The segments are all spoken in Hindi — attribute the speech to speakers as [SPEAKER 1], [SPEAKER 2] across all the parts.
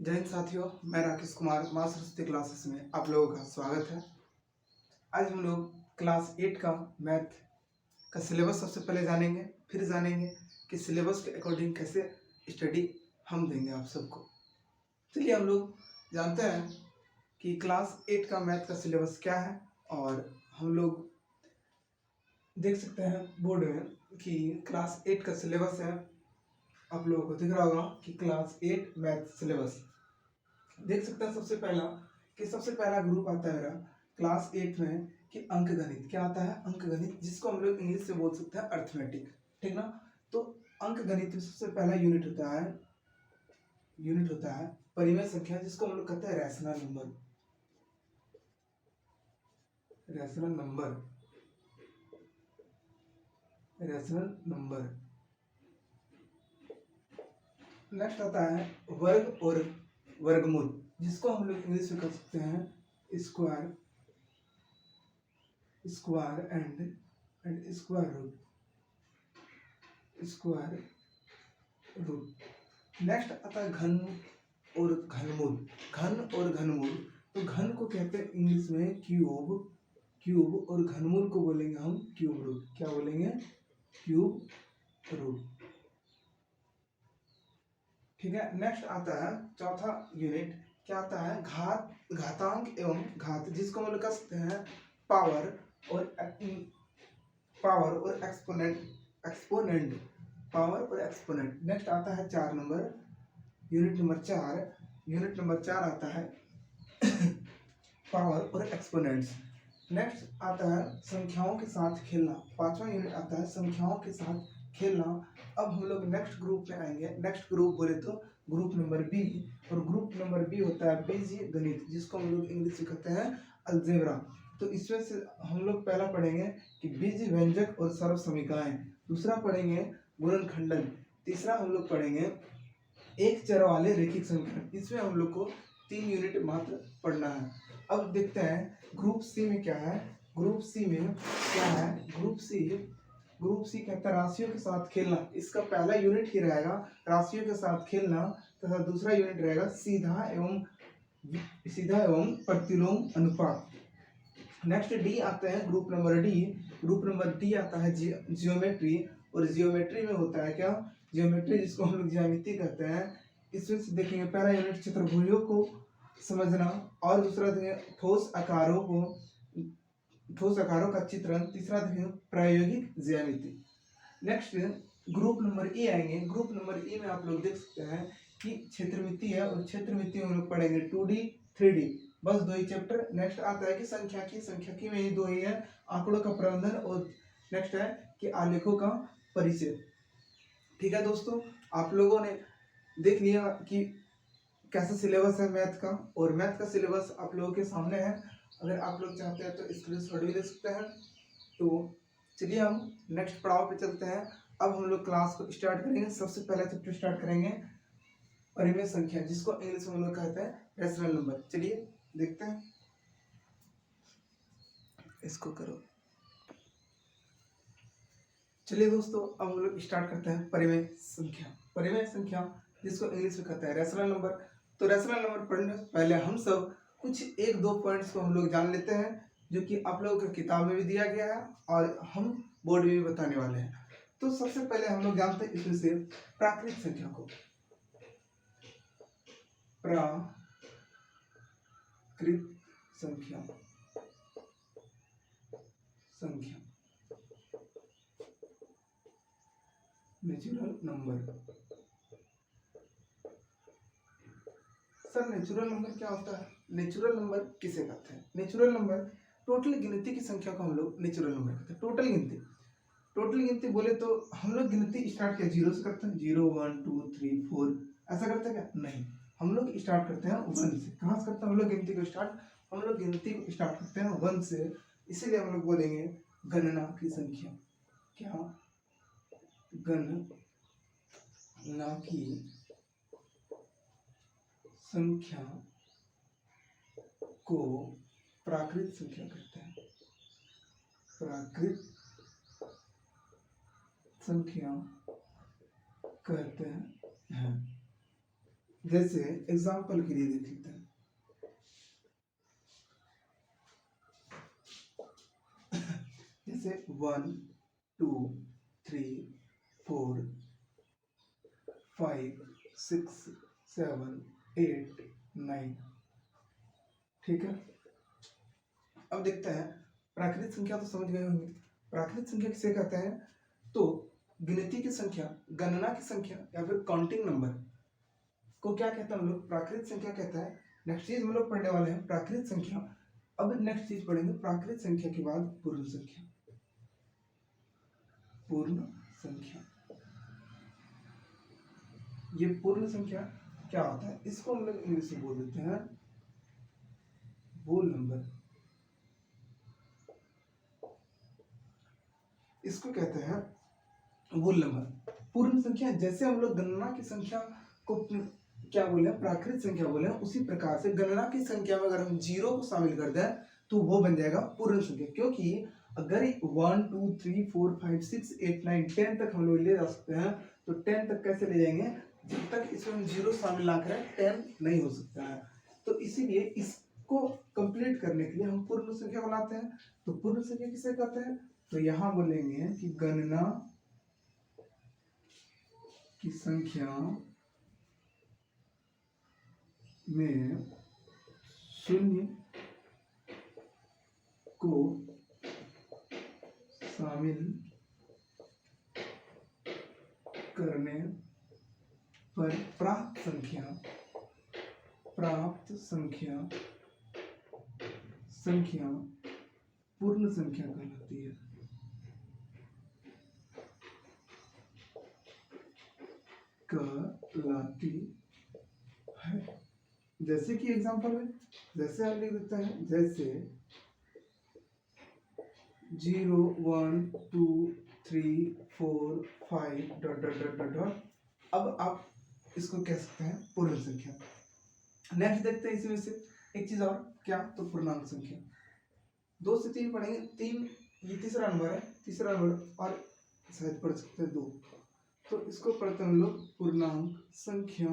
[SPEAKER 1] जय हिंद साथियों, मैं राकेश कुमार माँ सरस्वती क्लासेस में आप लोगों का स्वागत है। आज हम लोग क्लास 8 का मैथ का सिलेबस सबसे पहले जानेंगे, फिर जानेंगे कि सिलेबस के अकॉर्डिंग कैसे स्टडी हम देंगे आप सबको। चलिए हम लोग जानते हैं कि क्लास 8 का मैथ का सिलेबस क्या है। और हम लोग देख सकते हैं बोर्ड में कि क्लास 8 का सिलेबस है। आप लोगों को दिख रहा होगा कि क्लास 8 मैथ सिलेबस देख सकते हैं। सबसे पहला ग्रुप आता है मेरा क्लास 8 में कि अंक गणित। क्या आता है? अंक गणित, जिसको हम लोग इंग्लिश से बोल सकते हैं अर्थमेटिक, ठीक ना। तो अंक गणित में सबसे पहला यूनिट होता है परिमेय संख्या, जिसको हम लोग कहते हैं रैशनल नंबर। नेक्स्ट आता है वर्ग और वर्गमूल, जिसको हम लोग इंग्लिश में कह सकते हैं square and square root. Next आता है घन और घनमूल। तो घन को कहते हैं इंग्लिश में क्यूब और घनमूल को बोलेंगे हम क्यूब रूट। क्या बोलेंगे? क्यूब रूट, ठीक है। नेक्स्ट आता है चौथा यूनिट। क्या आता है? घातांक एवं घात, जिसको हम लोग कह सकते हैं पावर और एक्सपोनेंट। नेक्स्ट आता है यूनिट नंबर 4 आता है पावर और एक्सपोनेंट्स। नेक्स्ट आता है संख्याओं के साथ खेलना। 5वां यूनिट आता है संख्याओं के साथ खेलना। अब हम लोग नेक्स्ट ग्रुप में आएंगे। नेक्स्ट ग्रुप बोले तो ग्रुप नंबर बी, और ग्रुप नंबर बी होता है बीजीय गणित, जिसको हम लोग इंग्लिश में कहते हैं अलजेब्रा। तो इसमें से हम लोग पहला पढ़ेंगे कि बीज व्यंजक और सर्व समीकरण। दूसरा पढ़ेंगे गुणनखंडन। तीसरा हम लोग पढ़ेंगे एक चर वाले रैखिक समीकरण। इसमें हम लोग को 3 यूनिट मात्र पढ़ना है। अब देखते हैं ग्रुप सी में क्या है। ग्रुप सी कहता है राशियों के साथ खेलना। इसका पहला यूनिट ही रहेगा राशियों के साथ खेलना, तथा दूसरा यूनिट रहेगा सीधा एवं प्रतिलोम अनुपात। नेक्स्ट डी आते हैं ग्रुप नंबर डी आता है जियोमेट्री। और जियोमेट्री में होता है क्या? जियोमेट्री, जिसको हम लोग ज्यामिति कहते हैं। इसमें से देखेंगे पहला यूनिट चतुर्भुजों को समझना, और दूसरा देखेंगे ठोस आकारों का चित्रण। तीसरा देखेंगे प्रायोगिक ज्यामिति। नेक्स्ट ग्रुप नंबर ए आएंगे। ग्रुप नंबर ए में आप लोग देख सकते हैं कि क्षेत्रमिति है, और क्षेत्रमिति में हम लोग पढ़ेंगे 2D 3D, बस 2 ही चैप्टर। नेक्स्ट आता है कि संख्याकी में ही 2 ही है, आंकड़ों का प्रबंधन, और नेक्स्ट है कि आलेखों का परिचय। ठीक है दोस्तों, आप लोगों ने देख लिया कि कैसा सिलेबस है मैथ का, और मैथ का सिलेबस आप लोगों के सामने है। अगर आप लोग चाहते हैं तो स्क्रीनशॉट भी ले सकते हैं। तो चलिए हम नेक्स्ट पड़ाव पे चलते हैं। अब हम लोग क्लास को स्टार्ट करेंगे। सबसे पहला चैप्टर स्टार्ट करेंगे परिमेय संख्या, जिसको इंग्लिश में हम लोग कहते हैं रैशनल नंबर। चलिए देखते हैं, इसको करो। चलिए दोस्तों, अब हम लोग स्टार्ट करते हैं परिमेय संख्या, जिसको इंग्लिश में कहते हैं रैशनल नंबर। तो रैशनल नंबर पढ़ने से पहले हम सब कुछ 1-2 पॉइंट्स को हम लोग जान लेते हैं, जो कि आप लोगों को किताब में भी दिया गया है और हम बोर्ड में भी बताने वाले हैं। तो सबसे पहले हम लोग जानते हैं इसमें से प्राकृत संख्या को। प्राकृत संख्या natural number. Sir natural number क्या होता है? नेचुरल नंबर किसे कहते हैं? नेचुरल नंबर टोटल गिनती की संख्या को हम लोग नेचुरल नंबर कहते हैं। टोटल गिनती बोले तो हम लोग गिनती स्टार्ट क्या 0 से करते हैं? 0 1 2 3 4 ऐसा करते हैं क्या? नहीं, हम लोग स्टार्ट करते हैं 1 से। कहाँ से करते हैं हम लोग गिनती को स्टार्ट? हम लोग गिनती को स्टार्ट करते हैं 1 से। इसीलिए हम लोग बोलेंगे गणना की संख्या। क्या? गणना की संख्या को प्राकृत संख्या कहते हैं। प्राकृत संख्या कहते हैं। जैसे एग्जाम्पल के लिए देख लेते हैं, जैसे 1 2 3 4 5 6 7 8 9। ठीक है, अब देखते हैं प्राकृत संख्या तो समझ गए होंगे। प्राकृत संख्या किसे कहते हैं? तो गिनती की संख्या, गणना की संख्या या फिर काउंटिंग नंबर को क्या कहते हैं हम लोग? प्राकृत संख्या कहता है। नेक्स्ट चीज हम लोग पढ़ने वाले हैं प्राकृत संख्या। अब नेक्स्ट चीज पढ़ेंगे प्राकृत संख्या के बाद पूर्ण संख्या। पूर्ण संख्या, ये पूर्ण संख्या क्या होता है? इसको हम लोग इंग्लिश में बोल देते हैं होल नंबर। इसको कहते हैं होल नंबर। पूर्ण संख्या, जैसे हम लोग गणना की संख्या को क्या बोले, प्राकृत संख्या बोले, उसी प्रकार से गणना की संख्या में अगर हम जीरो को शामिल कर दें तो वो बन जाएगा पूर्ण संख्या। क्योंकि अगर 1 2 3 4 5 6 8 9 10 तक हम लोग ले जा सकते हैं, तो 10 तक कैसे ले जाएंगे? जब तक इसमें हम जीरो शामिल ना करें 10 नहीं हो सकता है। तो इसीलिए इसको कंप्लीट करने के लिए हम पूर्ण संख्या बनाते हैं। तो पूर्ण संख्या किसे कहते हैं? तो यहाँ बोलेंगे कि गणना की संख्या में शून्य को शामिल करने पर प्राप्त संख्या पूर्ण संख्या कहलाती है। जैसे कि एग्जांपल में जैसे हम लिख देते हैं, जैसे 0 1 2 3 4 5 dot dot dot dot dot. अब आप इसको कह सकते हैं पूर्ण संख्या। नेक्स्ट देखते हैं इसमें से एक चीज और, क्या? तो पूर्णांक संख्या। 2 से 3 पढ़ेंगे। 3 ये तीसरा नंबर है, तीसरा नंबर, और शायद पढ़ सकते हैं 2। तो इसको पढ़ते हैं हम लोग पूर्णांक संख्या।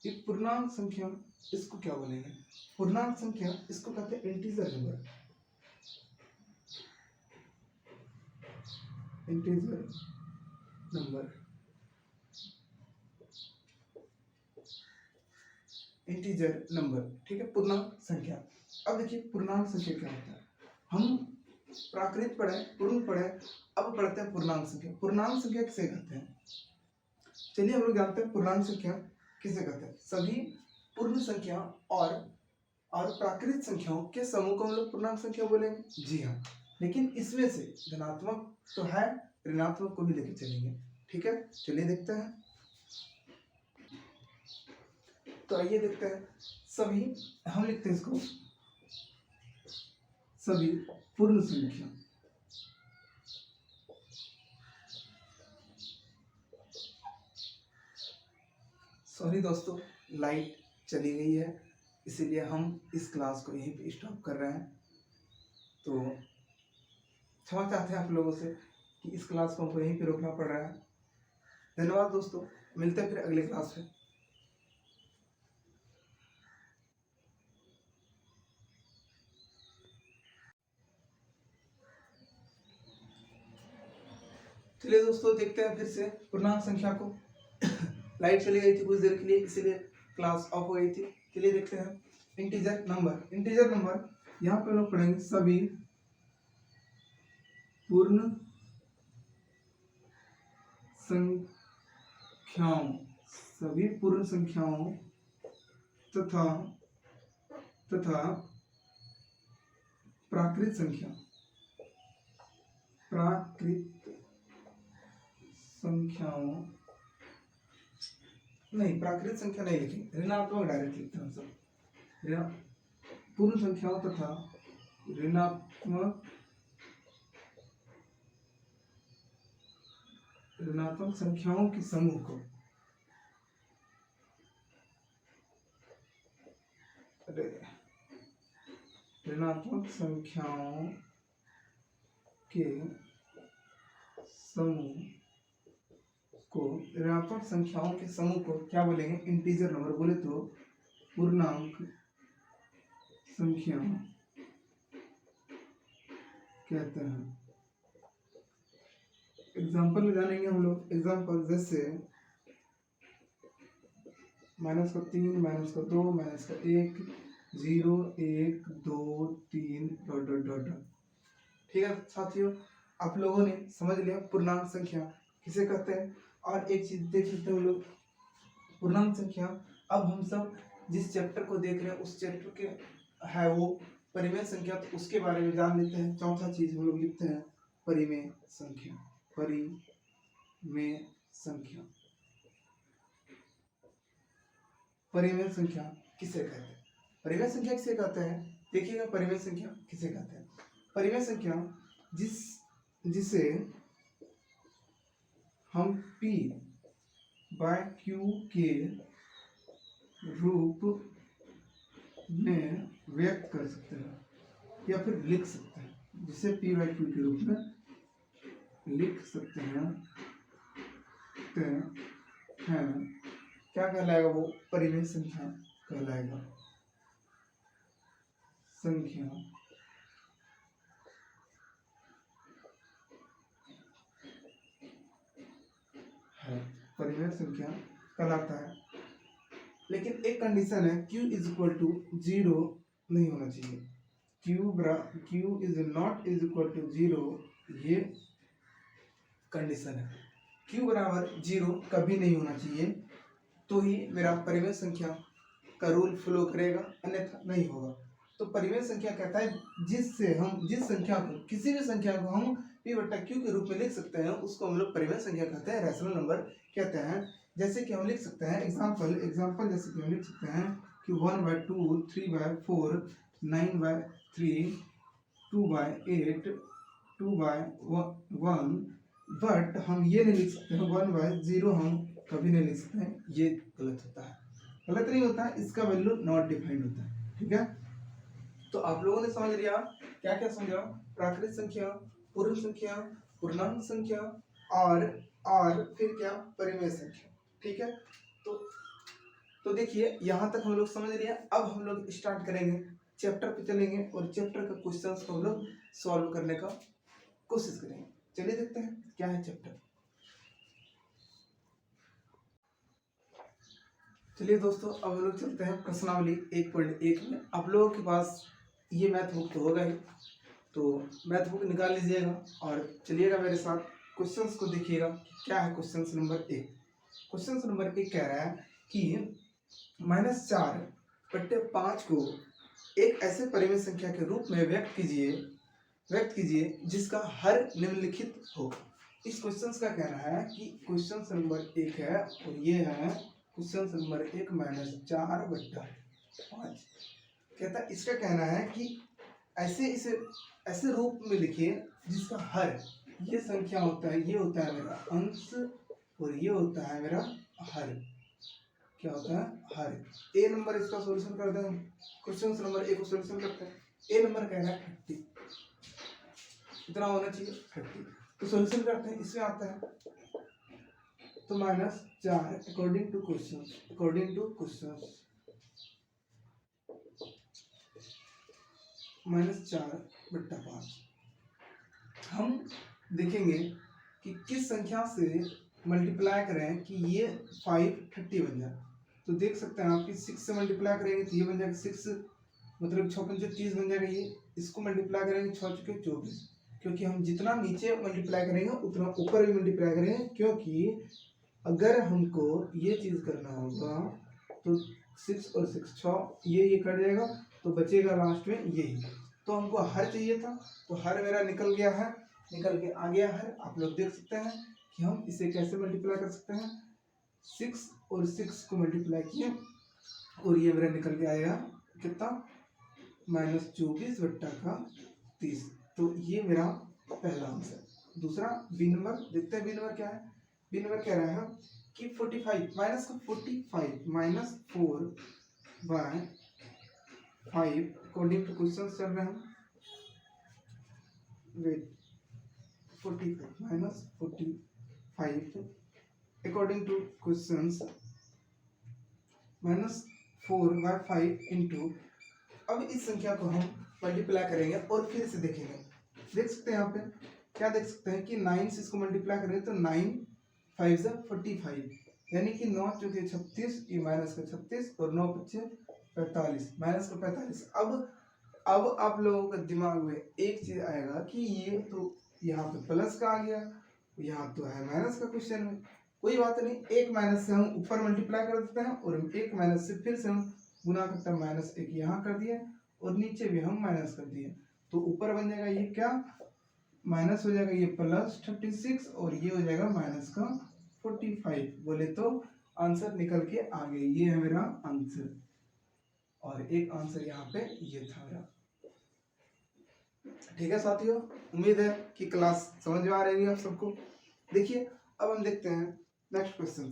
[SPEAKER 1] एक पूर्णांक संख्या, इसको क्या बोलेंगे? पूर्णांक संख्या इसको कहते हैं integer number. Integer number, integer number, ठीक है, पूर्णांक संख्या। अब देखिए पूर्णांक संख्या क्या होता है। हम प्राकृत पढ़े, पूर्ण पढ़े, अब पढ़ते हैं पूर्णांक संख्या। पूर्णांक संख्या किसे कहते हैं? चलिए हम लोग जानते हैं पूर्णांक संख्या किसे कहते हैं। सभी पूर्ण संख्या और प्राकृत संख्याओं के समूह को हम लोग पूर्णांक संख्या बोलेंगे। जी हाँ, लेकिन इसमें से धनात्मक तो है, ऋणात्मक को भी लेके चलेंगे। ठीक है, चलिए देखते हैं। तो आइए देखते हैं। सभी, हम लिखते हैं इसको सभी पूर्ण संख्या, सॉरी दोस्तों, लाइट चली गई है, इसीलिए हम इस क्लास को यहीं पे स्टॉप कर रहे हैं। तो क्षमा चाहते हैं आप लोगों से कि इस क्लास को हमको यहीं पे रोकना पड़ रहा है। धन्यवाद दोस्तों, मिलते हैं फिर अगले क्लास में। चलिए दोस्तों देखते हैं फिर से पूर्णांक संख्या को। लाइट चली गई थी कुछ देर के लिए, इसीलिए क्लास ऑफ हो गई थी। चलिए देखते हैं इंटीजर नंबर। इंटीजर नंबर यहाँ पे लोग पढ़ेंगे सभी पूर्ण संख्याओं, सभी पूर्ण संख्याओं तथा प्राकृत संख्या, प्राकृत संख्याओं, नहीं प्राकृत संख्या नहीं लिखेंगे, ऋणात्मक डायरेक्ट लिखते हैं सब। पूर्ण संख्याओं तथा ऋणात्मक संख्याओं के समूह को ऋणात्मक संख्याओं के समूह को, ऋणात्मक संख्याओं के समूह को क्या बोलेंगे? Integer number. बोले तो पूर्णांक संख्या कहते हैं। एग्जाम्पल में जानेंगे हम लोग। एग्जाम्पल जैसे -3, -2, -1, 0, 1, 2, 3 डॉट डॉट डॉट। ठीक है साथियों, आप लोगों ने समझ लिया पूर्णांक संख्या किसे कहते हैं। और एक चीज देख सकते हैं हम लोग, पूर्णांक संख्या। अब हम सब जिस चैप्टर को देख रहे हैं उस चैप्टर के है वो परिमेय संख्या, तो उसके बारे में जान लेते हैं। चौथा चीज हम लोग लिखते हैं परिमेय संख्या। परिमेय संख्या, परिमेय संख्या किसे कहते हैं? परिमेय संख्या किसे कहते हैं? देखिएगा, परिमेय संख्या किसे कहते हैं? परिमेय संख्या जिसे हम P बाय Q के रूप में व्यक्त कर सकते हैं या फिर लिख सकते हैं। जिसे P बाय Q के रूप में लिख सकते हैं क्या कहलाएगा? वो परिमेय संख्या कहलाएगा। संख्या है, परिमेय संख्या कहलाता है। लेकिन एक कंडीशन है, Q इज इक्वल टू 0 नहीं होना चाहिए। Q is not is equal to 0, ये कंडीशन है। Q बराबर 0 कभी नहीं होना चाहिए, तो ही मेरा परिमेय संख्या का रूल फ्लो करेगा, अन्यथा नहीं होगा। तो परिमेय संख्या कहता है जिससे हम जिस संख्या को, किसी भी संख्या को हम P बट्टा Q के रूप में लिख सकते हैं, उसको हम लोग परिमेय संख्या कहते हैं, रैशनल नंबर कहते हैं। जैसे कि हम लिख सकते हैं एग्जाम्पल जैसे कि हम लिख सकते हैं कि 1/2, 3/4, 9/3, 2/8, 2/1, बट हम ये नहीं लिख सकते हैं 1/0, हम कभी नहीं लिख सकते हैं। ये गलत होता है, गलत नहीं होता है, इसका वैल्यू नॉट डिफाइंड होता है। ठीक है, तो आप लोगों ने समझ लिया क्या क्या समझा? प्राकृत संख्या, पूर्ण संख्या, पूर्णांक संख्या और फिर क्या? परिमेय संख्या। ठीक है, तो देखिए यहाँ तक हम लोग समझ लिया। अब हम लोग स्टार्ट करेंगे, चैप्टर पे चलेंगे और चैप्टर का क्वेश्चंस को हम लोग सॉल्व करने का कोशिश करेंगे। चलिए देखते हैं क्या है चैप्टर। चलिए दोस्तों, अब हम लोग चलते हैं प्रश्नावली 1.1 में। आप लोगों के पास ये मैथ बुक तो होगा ही, तो मैथ बुक निकाल लीजिएगा और चलिएगा मेरे साथ, क्वेश्चंस को देखिएगा क्या है। क्वेश्चन नंबर 1, क्वेश्चन नंबर 1 कह रहा है कि -4/5 को एक ऐसे परिमेय संख्या के रूप में व्यक्त कीजिए जिसका हर निम्नलिखित हो। इस क्वेश्चन का कहना है कि क्वेश्चन नंबर 1 है और ये है क्वेश्चन नंबर 1 -4/5। कहता है, इसका कहना है कि ऐसे रूप में लिखिए जिसका हर, ये संख्या होता है, ये होता है मेरा अंश और ये होता है मेरा हर। क्या होता है? हर। ए नंबर इसका सॉल्यूशन कर दें। क्वेश्चन नंबर 1 को सॉल्यूशन करते हैं। ए नंबर कह रहा है 30, इतना होना चाहिए 30, तो सॉल्यूशन करते हैं। इसमें आता है तो -4 अकॉर्डिंग टू क्वेश्चन -4/5। हम देखेंगे कि किस संख्या से मल्टीप्लाई करें कि ये 530 बन जाए। तो देख सकते हैं आप कि 6 से मल्टीप्लाई करेंगे तो ये बन जाएगा 6, मतलब 6 पंजे 30 बन जाएगा। ये इसको मल्टीप्लाई करेंगे 6 चुके 24, क्योंकि हम जितना नीचे मल्टीप्लाई करेंगे उतना ऊपर भी मल्टीप्लाई करेंगे, क्योंकि अगर हमको ये चीज़ करना होगा तो 6 और 6 6, ये कट जाएगा तो बचेगा लास्ट में यही। तो हमको हर चाहिए था, तो हर मेरा निकल गया है, निकल के आ गया है। आप लोग देख सकते हैं कि हम इसे कैसे मल्टीप्लाई कर सकते हैं। 6 और 6 को मल्टीप्लाई किए और ये मेरा निकल के आएगा कितना? -24/30। तो ये मेरा पहला आंसर। दूसरा बी नंबर देखते हैं। बी नंबर क्या है? बी नंबर कह रहा है कि 45 -4/5 अकॉर्डिंग टू क्वेश्चन चल रहे हैं। Wait, 45 -45 according to questions -4/5 into, अब इस संख्या को हम मल्टीप्लाई करेंगे और फिर से देखेंगे। देख सकते हैं यहाँ पे क्या देख सकते हैं कि 9 से इसको मल्टीप्लाई करेंगे तो 9 5 ज़ा 45, यानी कि 9 चौके 36, ये माइनस का 36 और 9 पच्चे 45, माइनस का 45। अब आप लोगों के दिमाग में एक चीज आएगा कि ये तो यहाँ पे प्लस का आ गया, यहाँ तो है माइनस का क्वेश्चन में। कोई बात नहीं, एक माइनस से हम ऊपर मल्टीप्लाई कर देते हैं और एक माइनस से फिर से हम गुना करते हैं, माइनस एक यहाँ कर दिए और नीचे भी हम माइनस कर दिए, तो ऊपर बन जाएगा ये क्या माइनस हो जाएगा ये प्लस 36 और ये हो जाएगा माइनस का 45। बोले तो आंसर निकल के आ गए, ये है मेरा आंसर। और एक आंसर यहाँ पे ये था मेरा। ठीक है साथियों, उम्मीद है कि क्लास समझ में आ रही है आप सबको। देखिए अब हम देखते हैं नेक्स्ट क्वेश्चन।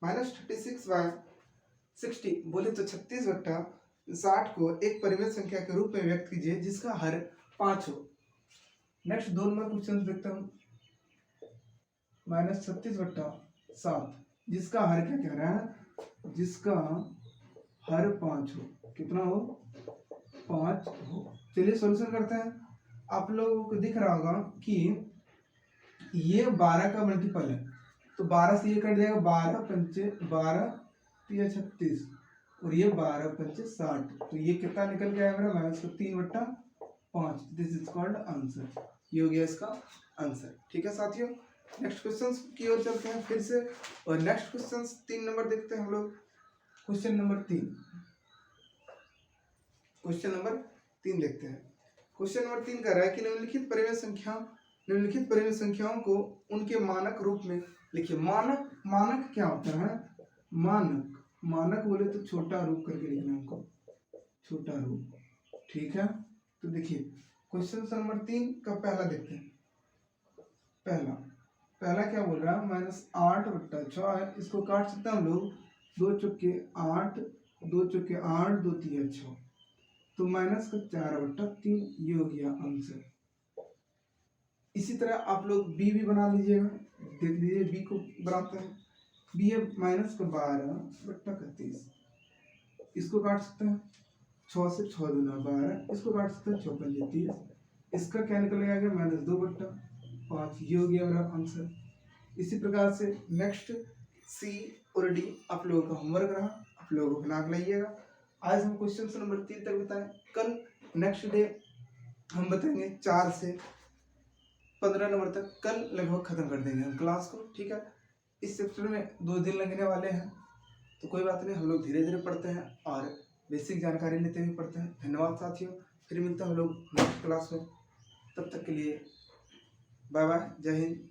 [SPEAKER 1] -36/60 बोले तो 36/60 को एक परिमेय संख्या के रूप में व्यक्त कीजिए जिसका हर 5 हो। नेक्स्ट 2 नंबर क्वेश्चन देखता हूँ। -36/7 जिसका हर क्या कह रहा है, जिसका हर 5 हो, कितना हो 5 हो। चलिए सॉल्यूशन करते हैं। आप लोगों को दिख रहा होगा कि ये 12 का मल्टीपल है, तो 12 से ये कट जाएगा, 12 पंचे 12 3 36 और ये 12 पंचे 60, तो ये कितना निकल के आया मेरा -3/5। This is called answer. ये हो गया इसका आंसर। ठीक है साथियों, नेक्स्ट क्वेश्चन की ओर चलते हैं फिर से। और नेक्स्ट क्वेश्चन 3 नंबर देखते हैं हम लोग। क्वेश्चन नंबर 3 देखते हैं। क्वेश्चन नंबर 3 कह रहा है कि निम्नलिखित परिमेय संख्याओं को उनके मानक रूप में लिखिए। मानक क्या होता है? मानक बोले तो छोटा रूप करके लिखना हमको, छोटा रूप। ठीक है, तो देखिए क्वेश्चन नंबर 3 का पहला देखते हैं। पहला क्या बोल रहा है, -8/6 है, इसको काट सकते हैं हम लोग, 2 चौके 8, 2 चौके 8, 2 3 6, तो -4/3। ये हो गया आंसर। इसी तरह आप लोग बी भी बना लीजिएगा, देख लीजिए बी को बनाते हैं। बी है -12/31, इसको काट सकते हैं, 6 से 6 दूना 12, इसको काट सकते हैं, 6 पंजे 30, इसका क्या निकल आएगा -2/5। ये हो गया मेरा आंसर। इसी प्रकार से नेक्स्ट सी और डी आप लोगों का होमवर्क रहा, आप लोगों को बना के लाइएगा। आज हम क्वेश्चन नंबर 3 तक बताएं, कल नेक्स्ट डे हम बताएंगे 4 से 15 नंबर तक। कल लगभग खत्म कर देंगे हम क्लास को। ठीक है, इस चैप्टर में 2 दिन लगने वाले हैं, तो कोई बात नहीं, हम लोग धीरे धीरे पढ़ते हैं और बेसिक जानकारी लेते हुए पढ़ते हैं। धन्यवाद साथियों, फिर मिलते हैं हम लोग नेक्स्ट क्लास में। तब तक के लिए बाय बाय, जय हिंद।